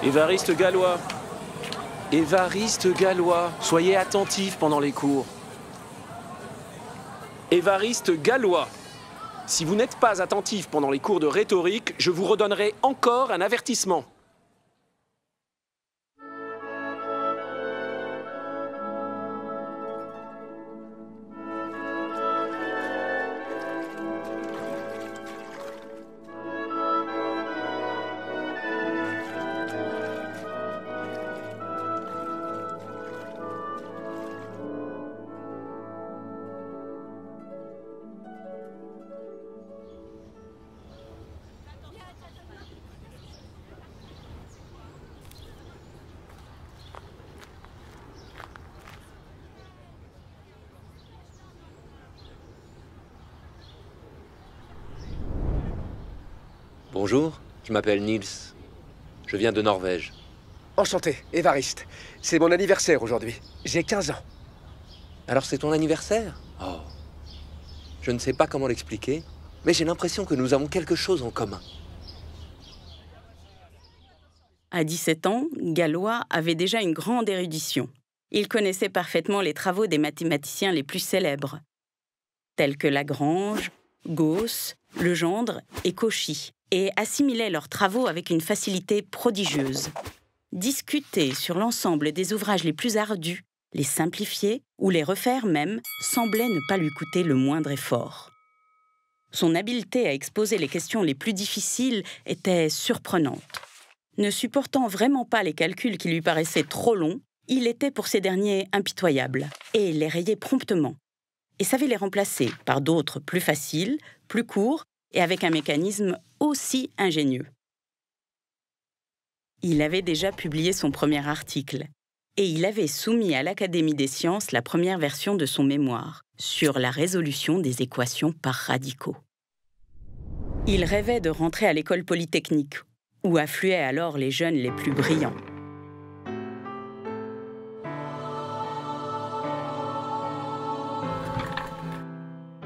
Évariste Gallois. Évariste Gallois. Soyez attentifs pendant les cours. Évariste Gallois. Si vous n'êtes pas attentif pendant les cours de rhétorique, je vous redonnerai encore un avertissement. Bonjour, je m'appelle Niels. Je viens de Norvège. Enchanté, Évariste. C'est mon anniversaire aujourd'hui. J'ai 15 ans. Alors c'est ton anniversaire? Oh. Je ne sais pas comment l'expliquer, mais j'ai l'impression que nous avons quelque chose en commun. À 17 ans, Gallois avait déjà une grande érudition. Il connaissait parfaitement les travaux des mathématiciens les plus célèbres, tels que Lagrange, Gauss, Legendre et Cauchy, et assimilait leurs travaux avec une facilité prodigieuse. Discuter sur l'ensemble des ouvrages les plus ardus, les simplifier ou les refaire même, semblait ne pas lui coûter le moindre effort. Son habileté à exposer les questions les plus difficiles était surprenante. Ne supportant vraiment pas les calculs qui lui paraissaient trop longs, il était pour ces derniers impitoyable et les rayait promptement, et savait les remplacer par d'autres plus faciles, plus courts et avec un mécanisme aussi ingénieux. Il avait déjà publié son premier article et il avait soumis à l'Académie des sciences la première version de son mémoire sur la résolution des équations par radicaux. Il rêvait de rentrer à l'école polytechnique, où affluaient alors les jeunes les plus brillants.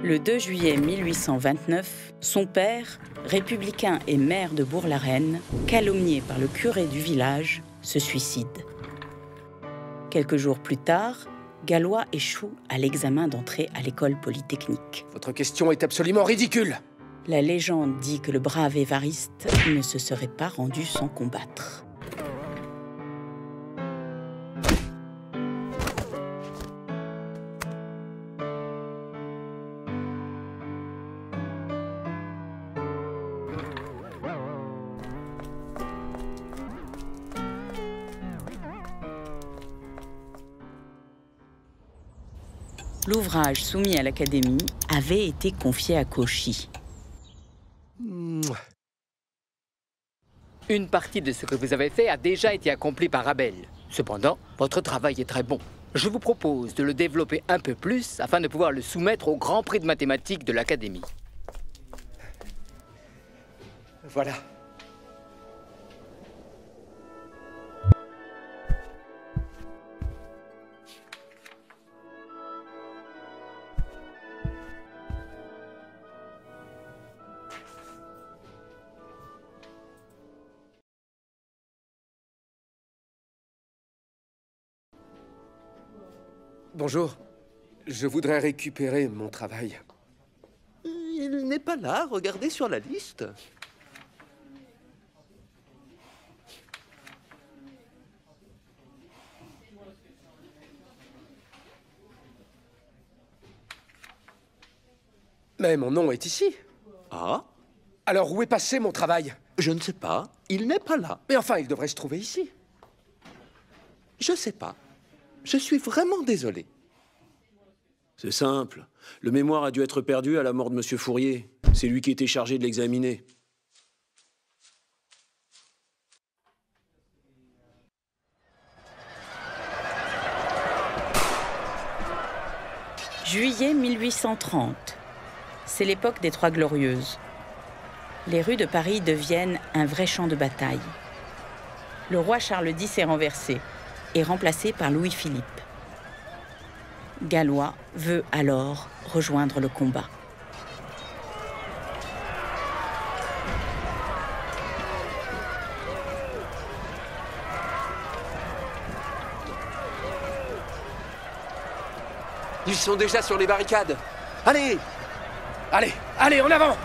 Le 2 juillet 1829, son père, républicain et maire de Bourg-la-Reine, calomnié par le curé du village, se suicide. Quelques jours plus tard, Gallois échoue à l'examen d'entrée à l'école polytechnique. Votre question est absolument ridicule. La légende dit que le brave Évariste ne se serait pas rendu sans combattre. L'ouvrage soumis à l'Académie avait été confié à Cauchy. Une partie de ce que vous avez fait a déjà été accomplie par Abel. Cependant, votre travail est très bon. Je vous propose de le développer un peu plus afin de pouvoir le soumettre au Grand Prix de mathématiques de l'Académie. Voilà. Bonjour. Je voudrais récupérer mon travail. Il n'est pas là, regardez sur la liste. Mais mon nom est ici. Ah? Alors où est passé mon travail? Je ne sais pas, il n'est pas là. Mais enfin, il devrait se trouver ici. Je sais pas. Je suis vraiment désolé. C'est simple. Le mémoire a dû être perdu à la mort de Monsieur Fourier. C'est lui qui était chargé de l'examiner. Juillet 1830. C'est l'époque des Trois Glorieuses. Les rues de Paris deviennent un vrai champ de bataille. Le roi Charles X est renversé et remplacé par Louis-Philippe. Gallois veut alors rejoindre le combat. Ils sont déjà sur les barricades. Allez! Allez, allez, en avant!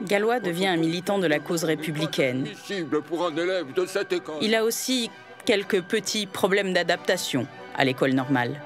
Gallois devient un militant de la cause républicaine. Pour un élève de cette école. Il a aussi quelques petits problèmes d'adaptation à l'école normale.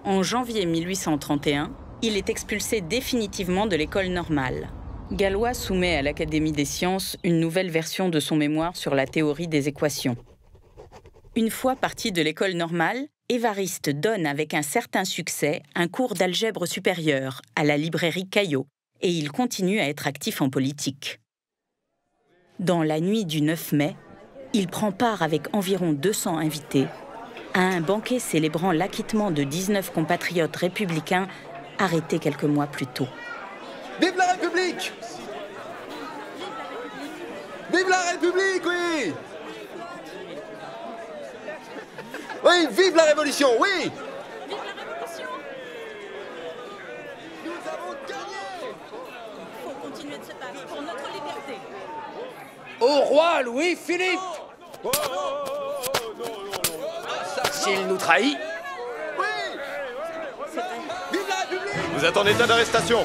En janvier 1831, il est expulsé définitivement de l'école normale. Gallois soumet à l'Académie des sciences une nouvelle version de son mémoire sur la théorie des équations. Une fois parti de l'école normale, Évariste donne avec un certain succès un cours d'algèbre supérieure à la librairie Caillot et il continue à être actif en politique. Dans la nuit du 9 mai, il prend part avec environ 200 invités à un banquet célébrant l'acquittement de 19 compatriotes républicains arrêtés quelques mois plus tôt. Vive la République! Vive la République, oui! Oui, vive la Révolution, oui! Vive la Révolution! Nous avons gagné! Il faut continuer de se battre pour notre liberté. Au roi Louis-Philippe! S'il nous trahit, Vive la République! Vous êtes en état d'arrestation.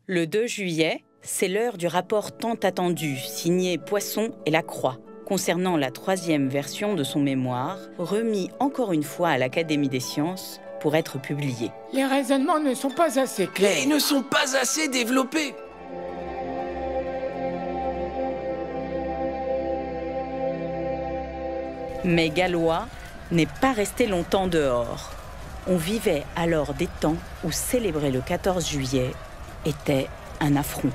Le 2 juillet, c'est l'heure du rapport tant attendu, signé Poisson et Lacroix, concernant la 3e version de son mémoire, remis encore une fois à l'Académie des sciences pour être publié. Les raisonnements ne sont pas assez clairs. Ils ne sont pas assez développés. Mais Gallois n'est pas resté longtemps dehors. On vivait alors des temps où célébrer le 14 juillet était un affront.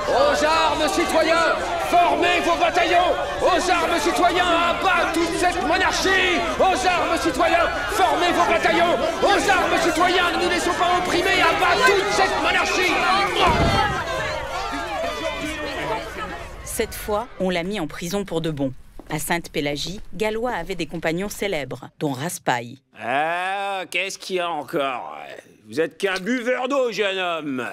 aux armes, citoyens! Formez vos bataillons! Aux armes, citoyens! À bas toute cette monarchie! Aux armes, citoyens! Formez vos bataillons! Aux armes, citoyens! Ne nous laissons pas opprimer! À bas toute cette monarchie! Cette fois, on l'a mis en prison pour de bon. À Sainte-Pélagie, Gallois avait des compagnons célèbres, dont Raspail. Ah, qu'est-ce qu'il y a encore? Vous êtes qu'un buveur d'eau, jeune homme.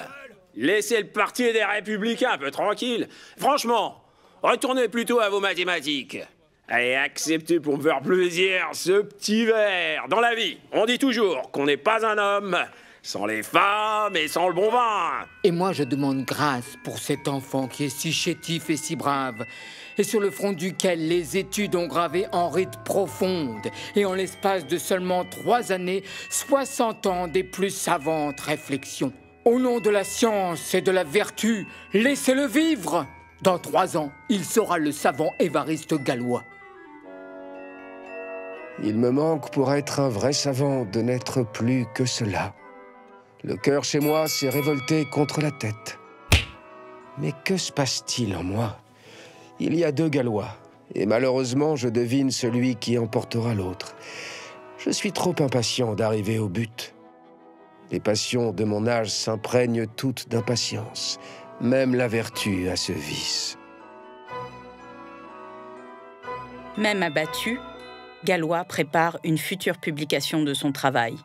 Laissez le parti des Républicains un peu tranquille. Franchement, retournez plutôt à vos mathématiques. Allez, acceptez pour me faire plaisir ce petit verre. Dans la vie, on dit toujours qu'on n'est pas un homme sans les femmes et sans le bon vin. Et moi, je demande grâce pour cet enfant qui est si chétif et si brave, et sur le front duquel les études ont gravé en rites profondes, et en l'espace de seulement 3 années, 60 ans des plus savantes réflexions. Au nom de la science et de la vertu, laissez-le vivre. Dans 3 ans, il sera le savant Évariste Gallois. il me manque pour être un vrai savant de n'être plus que cela. Le cœur chez moi s'est révolté contre la tête. Mais que se passe-t-il en moi? Il y a 2 Gallois, et malheureusement, je devine celui qui emportera l'autre. Je suis trop impatient d'arriver au but. Les passions de mon âge s'imprègnent toutes d'impatience. Même la vertu a ce vice. Même abattu, Gallois prépare une future publication de son travail.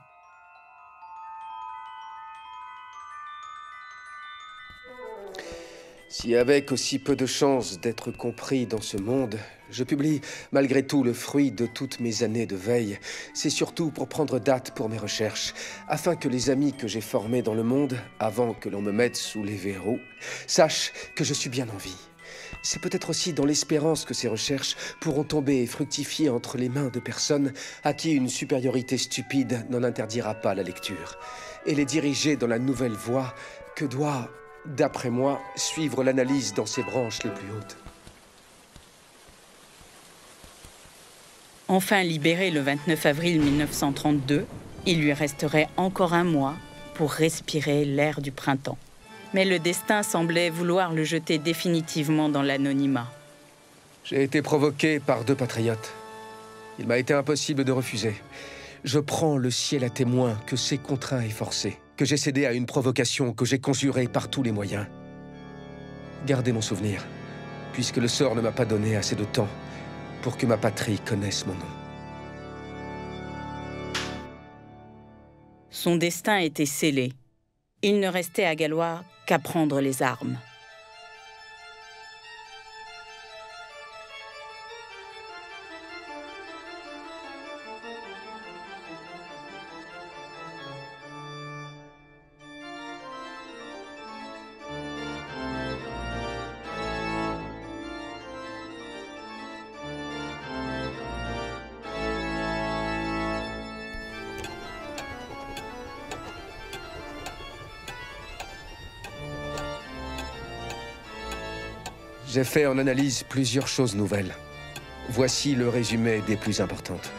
Si avec aussi peu de chances d'être compris dans ce monde, je publie malgré tout le fruit de toutes mes années de veille, c'est surtout pour prendre date pour mes recherches, afin que les amis que j'ai formés dans le monde, avant que l'on me mette sous les verrous, sachent que je suis bien en vie. C'est peut-être aussi dans l'espérance que ces recherches pourront tomber et fructifier entre les mains de personnes à qui une supériorité stupide n'en interdira pas la lecture, et les diriger dans la nouvelle voie que doit, d'après moi, suivre l'analyse dans ses branches les plus hautes. Enfin libéré le 29 avril 1932, il lui resterait encore un mois pour respirer l'air du printemps. Mais le destin semblait vouloir le jeter définitivement dans l'anonymat. J'ai été provoqué par 2 patriotes. Il m'a été impossible de refuser. Je prends le ciel à témoin que c'est contraint et forcé, que j'ai cédé à une provocation que j'ai conjurée par tous les moyens. Gardez mon souvenir, puisque le sort ne m'a pas donné assez de temps pour que ma patrie connaisse mon nom. Son destin était scellé. Il ne restait à Gallois qu'à prendre les armes. J'ai fait en analyse plusieurs choses nouvelles. Voici le résumé des plus importantes.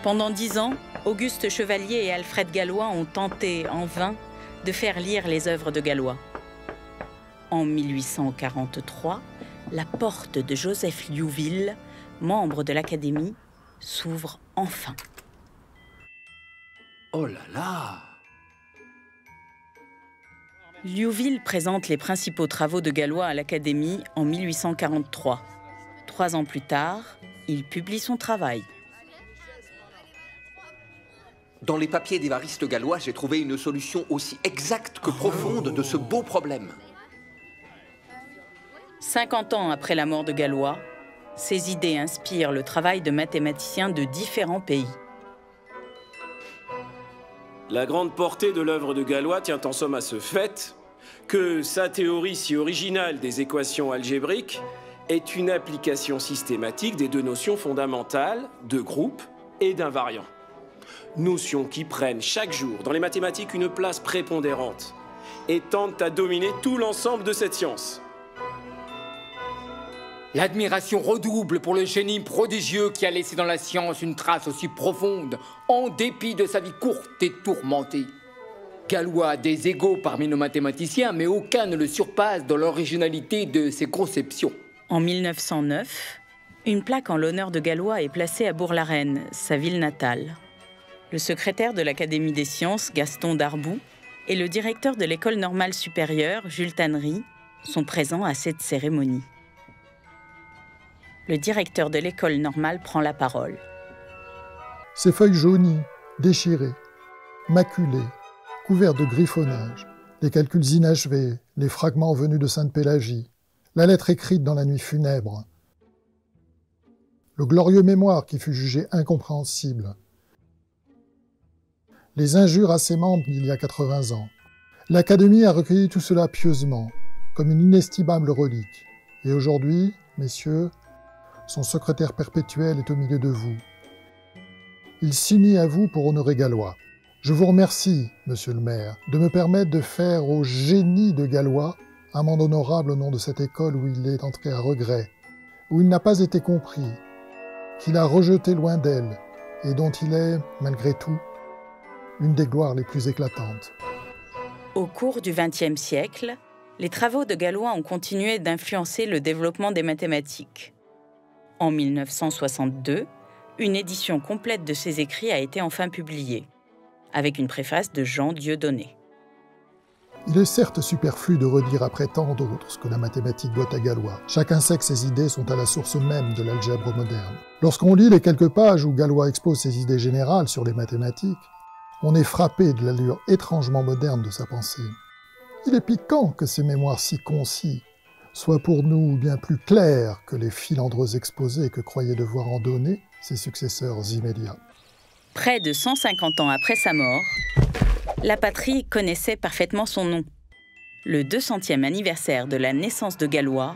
Pendant 10 ans, Auguste Chevalier et Alfred Gallois ont tenté, en vain, de faire lire les œuvres de Gallois. En 1843, la porte de Joseph Liouville, membre de l'Académie, s'ouvre enfin. Oh là là! Liouville présente les principaux travaux de Gallois à l'Académie en 1843. 3 ans plus tard, il publie son travail. Dans les papiers d'Évariste Gallois, j'ai trouvé une solution aussi exacte que profonde de ce beau problème. 50 ans après la mort de Gallois, ses idées inspirent le travail de mathématiciens de différents pays. La grande portée de l'œuvre de Gallois tient en somme à ce fait que sa théorie si originale des équations algébriques est une application systématique des 2 notions fondamentales de groupe et d'invariant. Notions qui prennent chaque jour dans les mathématiques une place prépondérante et tentent à dominer tout l'ensemble de cette science. L'admiration redouble pour le génie prodigieux qui a laissé dans la science une trace aussi profonde, en dépit de sa vie courte et tourmentée. Gallois a des égaux parmi nos mathématiciens, mais aucun ne le surpasse dans l'originalité de ses conceptions. En 1909, une plaque en l'honneur de Gallois est placée à Bourg-la-Reine, sa ville natale. Le secrétaire de l'Académie des sciences, Gaston Darboux, et le directeur de l'École normale supérieure, Jules Tannery, sont présents à cette cérémonie. Le directeur de l'école normale prend la parole. Ces feuilles jaunies, déchirées, maculées, couvertes de griffonnage, les calculs inachevés, les fragments venus de Sainte-Pélagie, la lettre écrite dans la nuit funèbre, le glorieux mémoire qui fut jugé incompréhensible, les injures à ses membres d'il y a 80 ans. L'Académie a recueilli tout cela pieusement, comme une inestimable relique. Et aujourd'hui, messieurs, son secrétaire perpétuel est au milieu de vous. Il s'unit à vous pour honorer Gallois. Je vous remercie, monsieur le maire, de me permettre de faire au génie de Gallois amende honorable au nom de cette école où il est entré à regret, où il n'a pas été compris, qu'il a rejeté loin d'elle, et dont il est, malgré tout, une des gloires les plus éclatantes. Au cours du XXe siècle, les travaux de Galois ont continué d'influencer le développement des mathématiques. En 1962, une édition complète de ses écrits a été enfin publiée, avec une préface de Jean Dieudonné. Il est certes superflu de redire après tant d'autres ce que la mathématique doit à Galois. Chacun sait que ses idées sont à la source même de l'algèbre moderne. Lorsqu'on lit les quelques pages où Galois expose ses idées générales sur les mathématiques, on est frappé de l'allure étrangement moderne de sa pensée. Il est piquant que ces mémoires si concis soient pour nous bien plus clairs que les filandreux exposés que croyaient devoir en donner ses successeurs immédiats. Près de 150 ans après sa mort, la patrie connaissait parfaitement son nom. Le 200e anniversaire de la naissance de Galois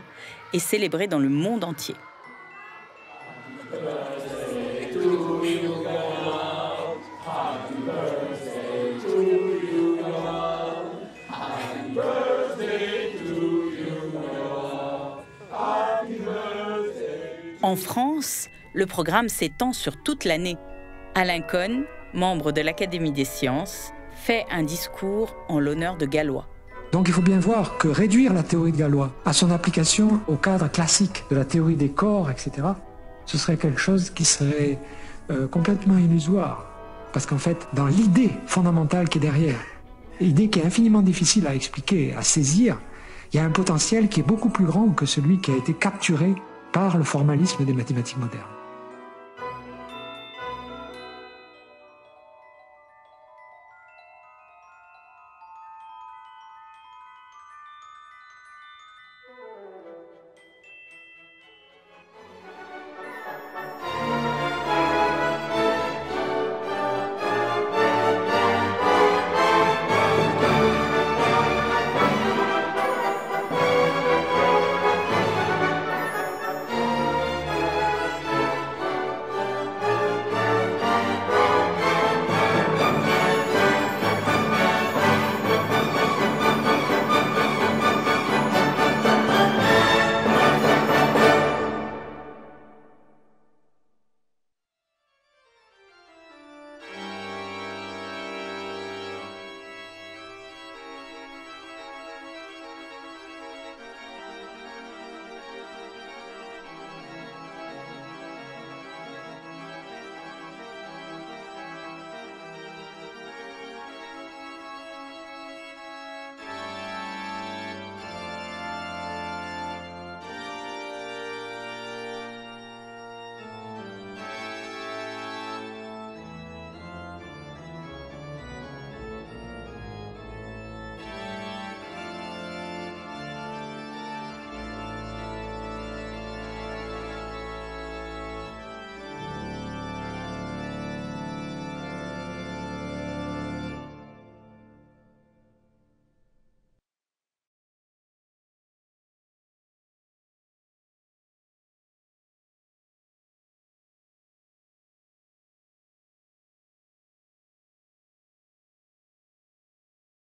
est célébré dans le monde entier. En France, le programme s'étend sur toute l'année. Alain Cohn, membre de l'Académie des sciences, fait un discours en l'honneur de Galois. Donc il faut bien voir que réduire la théorie de Galois à son application au cadre classique de la théorie des corps, etc., ce serait quelque chose qui serait complètement illusoire. Parce qu'en fait, dans l'idée fondamentale qui est derrière, l'idée qui est infiniment difficile à expliquer, à saisir, il y a un potentiel qui est beaucoup plus grand que celui qui a été capturé par le formalisme des mathématiques modernes.